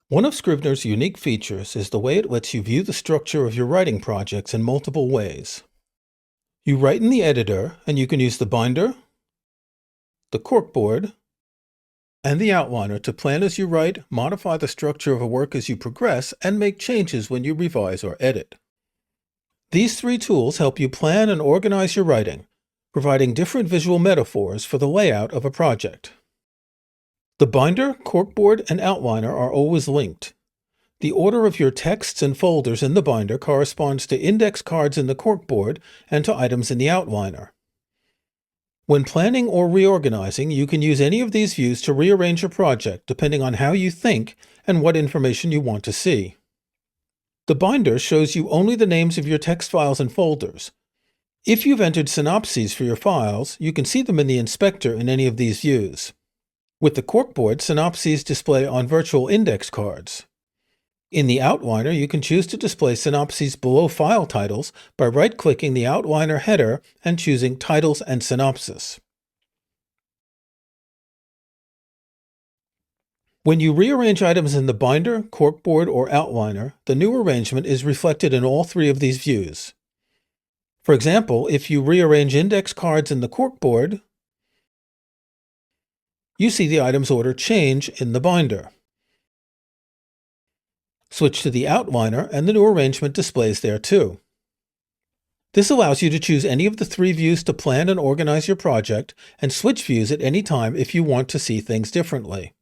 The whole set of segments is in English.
One of Scrivener's unique features is the way it lets you view the structure of your writing projects in multiple ways. You write in the editor, and you can use the binder, the corkboard, and the outliner to plan as you write, modify the structure of a work as you progress, and make changes when you revise or edit. These three tools help you plan and organize your writing, providing different visual metaphors for the layout of a project. The binder, corkboard, and outliner are always linked. The order of your texts and folders in the binder corresponds to index cards in the corkboard and to items in the outliner. When planning or reorganizing, you can use any of these views to rearrange your project depending on how you think and what information you want to see. The binder shows you only the names of your text files and folders. If you've entered synopses for your files, you can see them in the inspector in any of these views. With the corkboard, synopses display on virtual index cards. In the outliner, you can choose to display synopses below file titles by right-clicking the outliner header and choosing Titles and Synopsis. When you rearrange items in the binder, corkboard, or outliner, the new arrangement is reflected in all three of these views. For example, if you rearrange index cards in the corkboard, you see the item's order change in the binder. Switch to the outliner and the new arrangement displays there too. This allows you to choose any of the three views to plan and organize your project and switch views at any time if you want to see things differently.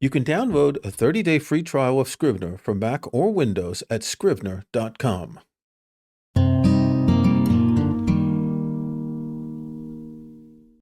You can download a 30-day free trial of Scrivener for Mac or Windows at scrivener.com.